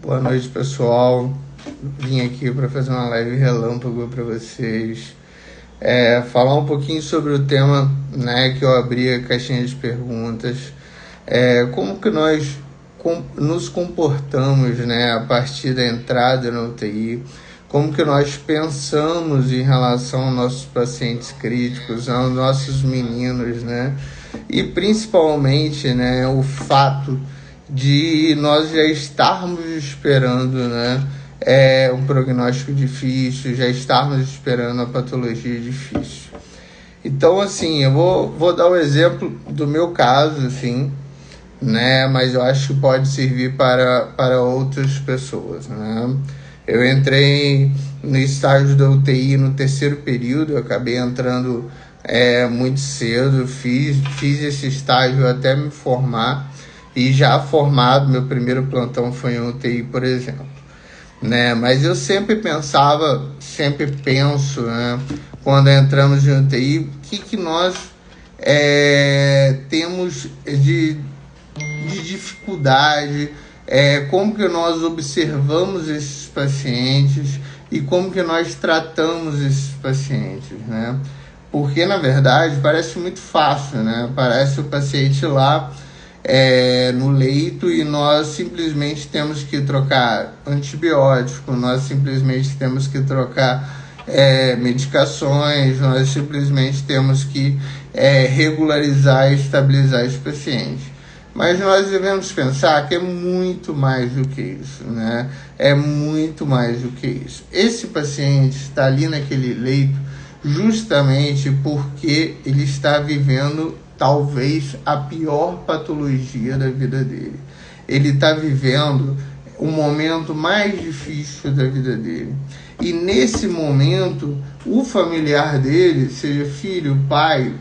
Boa noite, pessoal. Vim aqui para fazer uma live relâmpago para vocês. Falar um pouquinho sobre o tema, né, que eu abri a caixinha de perguntas. Como que nós nos comportamos, né, a partir da entrada na UTI. Como que nós pensamos em relação aos nossos pacientes críticos, aos nossos meninos, né? E principalmente, né, o fato de nós já estarmos esperando, né, um prognóstico difícil, já estarmos esperando a patologia difícil. Então, assim, eu vou dar o exemplo do meu caso, assim, né, mas eu acho que pode servir para outras pessoas, né? Eu entrei no estágio da UTI no terceiro período, eu acabei entrando muito cedo, fiz esse estágio até me formar, e já formado, meu primeiro plantão foi em UTI, por exemplo, né? Mas eu sempre penso, né, quando entramos em UTI, o que nós temos de dificuldade, como que nós observamos esses pacientes e como que nós tratamos esses pacientes, né? Porque, na verdade, parece muito fácil, né? Parece o paciente lá no leito e nós simplesmente temos que trocar antibiótico, nós simplesmente temos que trocar medicações, nós simplesmente temos que regularizar e estabilizar esse paciente. Mas nós devemos pensar que é muito mais do que isso, né? É muito mais do que isso. Esse paciente está ali naquele leito justamente porque ele está vivendo talvez a pior patologia da vida dele. Ele está vivendo o momento mais difícil da vida dele. E nesse momento, o familiar dele, seja filho, pai,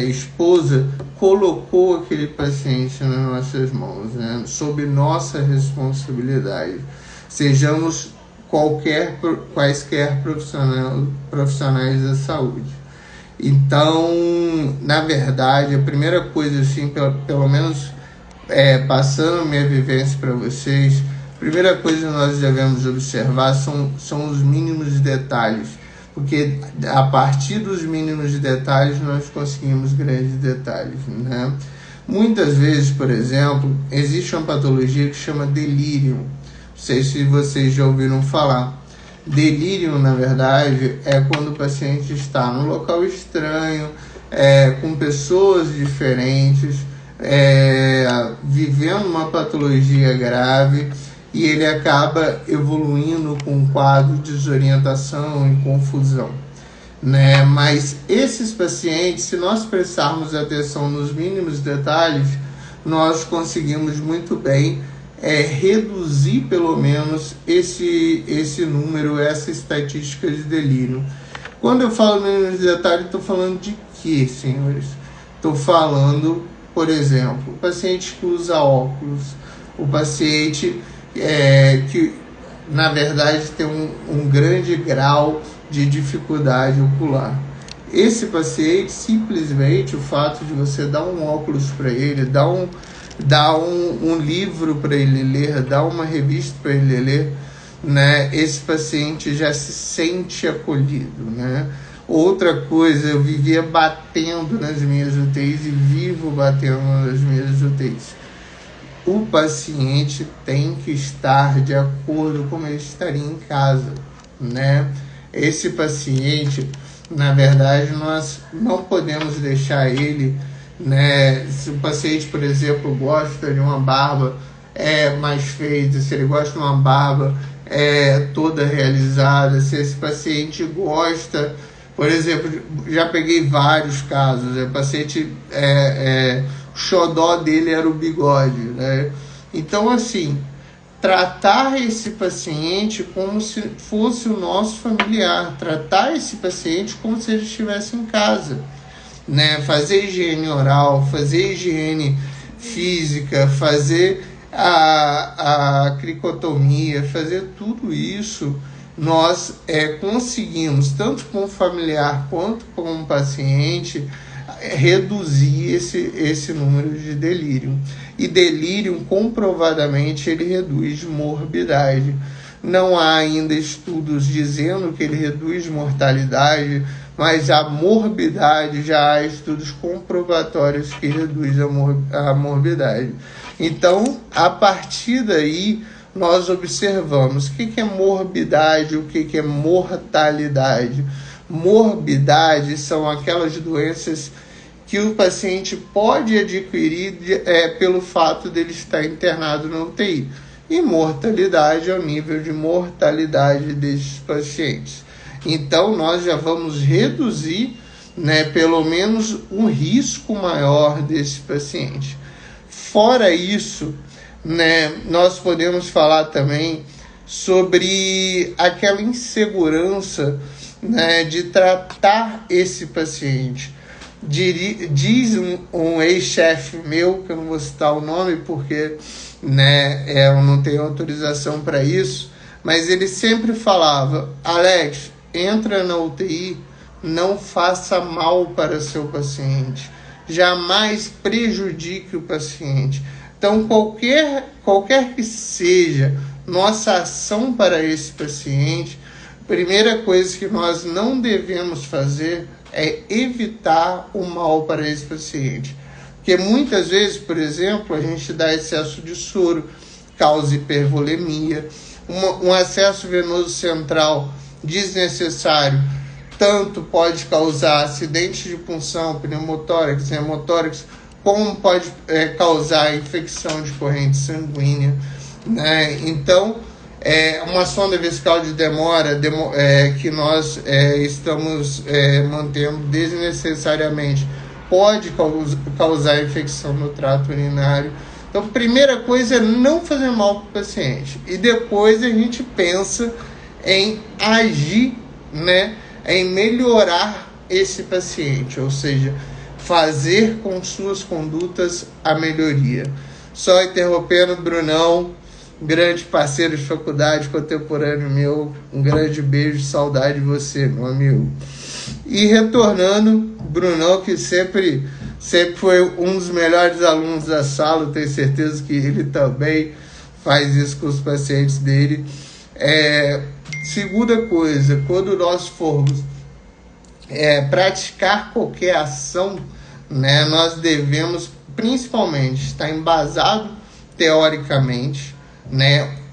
esposa, colocou aquele paciente nas nossas mãos, né? Sob nossa responsabilidade. Sejamos quaisquer profissionais da saúde. Então, na verdade, a primeira coisa, assim, pelo menos passando minha vivência para vocês, a primeira coisa que nós devemos observar são os mínimos detalhes, porque a partir dos mínimos detalhes nós conseguimos grandes detalhes, né? Muitas vezes, por exemplo, existe uma patologia que chama delírio. Não sei se vocês já ouviram falar. Delírio, na verdade, é quando o paciente está num local estranho, com pessoas diferentes, vivendo uma patologia grave, e ele acaba evoluindo com um quadro de desorientação e confusão, né? Mas esses pacientes, se nós prestarmos atenção nos mínimos detalhes, nós conseguimos muito bem reduzir pelo menos esse número, essa estatística de delírio. Quando eu falo mínimos detalhes, estou falando de quê, senhores? Estou falando, por exemplo, o paciente que usa óculos, o paciente que, na verdade, tem um grande grau de dificuldade ocular. Esse paciente, simplesmente, o fato de você dar um óculos para ele, dar um livro para ele ler, dar uma revista para ele ler, né, esse paciente já se sente acolhido, né? Outra coisa, eu vivia batendo nas minhas UTIs e vivo batendo nas minhas UTIs. O paciente tem que estar de acordo com ele estaria em casa, né? Esse paciente, na verdade, nós não podemos deixar ele, né? Se o paciente, por exemplo, gosta de uma barba mais feita, se ele gosta de uma barba toda realizada, se esse paciente gosta, por exemplo, já peguei vários casos, o paciente o xodó dele era o bigode, né? Então, assim, tratar esse paciente como se fosse o nosso familiar, tratar esse paciente como se ele estivesse em casa, né? Fazer higiene oral, fazer higiene física, fazer a cricotomia, fazer tudo isso, nós conseguimos, tanto com o familiar quanto com o paciente, reduzir esse número de delírio. E delírio, comprovadamente, ele reduz morbidade. Não há ainda estudos dizendo que ele reduz mortalidade, mas a morbidade, já há estudos comprobatórios que reduz a morbidade. Então, a partir daí, nós observamos o que é morbidade, o que é mortalidade. Morbidade são aquelas doenças que o paciente pode adquirir pelo fato dele estar internado na UTI. E mortalidade é o nível de mortalidade desses pacientes. Então, nós já vamos reduzir, pelo menos um risco maior desse paciente. Fora isso, nós podemos falar também sobre aquela insegurança, de tratar esse paciente. Diz um ex-chefe meu, que eu não vou citar o nome porque eu não tenho autorização para isso, mas ele sempre falava: Alex, entra na UTI, não faça mal para seu paciente, jamais prejudique o paciente. Então, qualquer que seja nossa ação para esse paciente, a primeira coisa que nós não devemos fazer é evitar o mal para esse paciente. Porque muitas vezes, por exemplo, a gente dá excesso de soro, causa hipervolemia, um acesso venoso central desnecessário, tanto pode causar acidente de punção, pneumotórax, hemotórax, como pode causar infecção de corrente sanguínea. Então, uma sonda vesical de demora que nós estamos mantendo desnecessariamente pode causar infecção no trato urinário. Então, a primeira coisa é não fazer mal para o paciente. E depois a gente pensa em agir, em melhorar esse paciente, ou seja, fazer com suas condutas a melhoria. Só interrompendo, Brunão, grande parceiro de faculdade, contemporâneo meu, um grande beijo, saudade de você, meu amigo. E retornando, Brunão, que sempre foi um dos melhores alunos da sala, tenho certeza que ele também faz isso com os pacientes dele. Segunda coisa, quando nós formos praticar qualquer ação, nós devemos principalmente estar embasado teoricamente,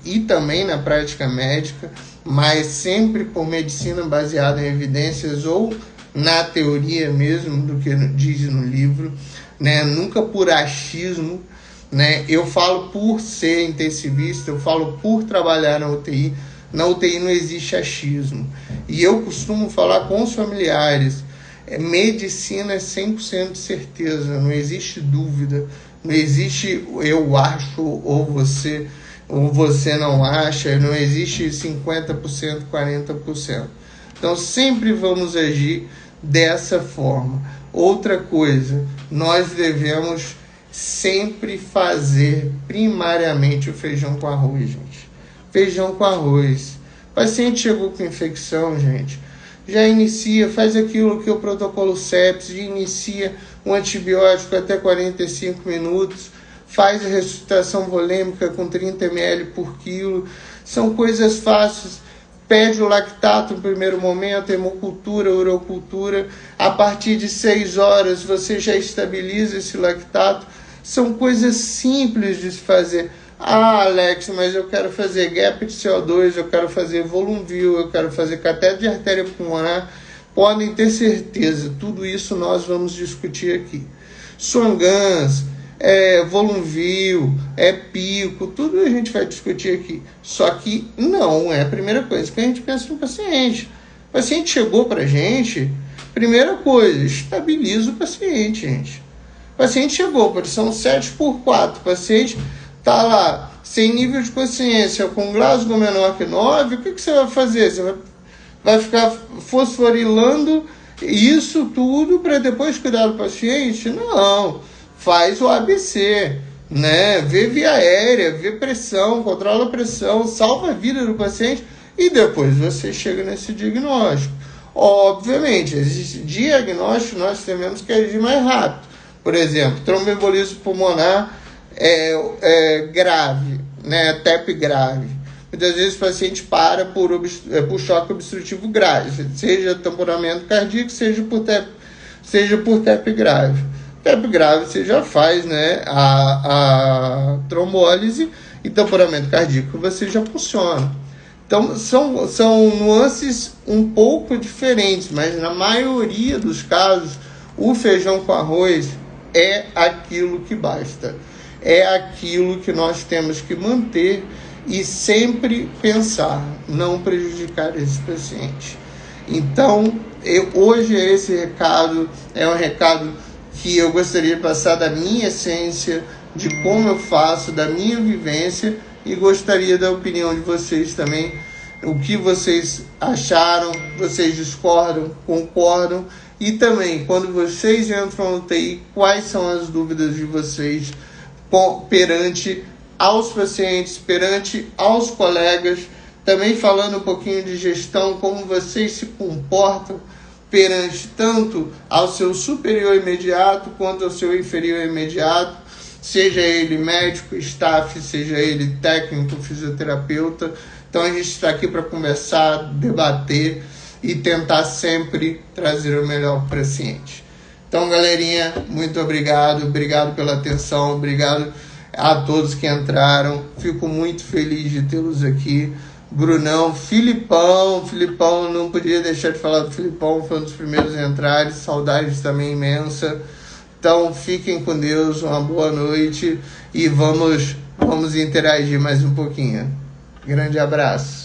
e também na prática médica, mas sempre por medicina baseada em evidências ou na teoria mesmo do que diz no livro, nunca por achismo. Eu falo por ser intensivista, eu falo por trabalhar na UTI. Na UTI não existe achismo. E eu costumo falar com os familiares, medicina é 100% de certeza, não existe dúvida, não existe eu acho ou você não acha, não existe 50%, 40%. Então sempre vamos agir dessa forma. Outra coisa, nós devemos sempre fazer primariamente o feijão com arroz, gente. Feijão com arroz. O paciente chegou com infecção, gente, já inicia, faz aquilo que o protocolo sepsis, inicia um antibiótico até 45 minutos, faz a ressuscitação volêmica com 30 ml por quilo. São coisas fáceis. Pede o lactato no primeiro momento, hemocultura, urocultura. A partir de 6 horas você já estabiliza esse lactato. São coisas simples de se fazer. Ah, Alex, mas eu quero fazer gap de CO2, eu quero fazer Volumvil, eu quero fazer cateter de artéria pulmonar. Podem ter certeza, tudo isso nós vamos discutir aqui. Swan-Ganz, Volumvil, Pico, tudo a gente vai discutir aqui. Só que não é a primeira coisa que a gente pensa no paciente. O paciente chegou para a gente, primeira coisa, estabiliza o paciente, gente. O paciente chegou, pressão 7/4, o paciente está lá, sem nível de consciência, com Glasgow menor que 9, o que você vai fazer? Você vai ficar fosforilando isso tudo para depois cuidar do paciente? Não. Faz o ABC, vê via aérea, vê pressão, controla a pressão, salva a vida do paciente e depois você chega nesse diagnóstico. Obviamente, existe diagnóstico, nós temos que agir mais rápido. Por exemplo, tromboembolismo pulmonar grave, né? TEP grave. Muitas vezes o paciente para por choque obstrutivo grave, seja tamponamento cardíaco, seja por TEP grave. TEP grave você já faz, né, a trombólise, e tamponamento cardíaco você já funciona. Então são nuances um pouco diferentes, mas na maioria dos casos o feijão com arroz é aquilo que basta. É aquilo que nós temos que manter e sempre pensar, não prejudicar esse paciente. Então, hoje esse recado é um recado que eu gostaria de passar da minha essência, de como eu faço, da minha vivência, e gostaria da opinião de vocês também, o que vocês acharam, vocês discordam, concordam, e também, quando vocês entram no TI, quais são as dúvidas de vocês perante aos pacientes, perante aos colegas, também falando um pouquinho de gestão, como vocês se comportam perante tanto ao seu superior imediato quanto ao seu inferior imediato, seja ele médico, staff, seja ele técnico, fisioterapeuta. Então a gente está aqui para conversar, debater e tentar sempre trazer o melhor para o paciente. Então, galerinha, muito obrigado pela atenção, obrigado a todos que entraram, fico muito feliz de tê-los aqui. Brunão, Filipão, não podia deixar de falar do Filipão, foi um dos primeiros a entrar, saudades também imensa. Então, fiquem com Deus, uma boa noite e vamos interagir mais um pouquinho. Grande abraço.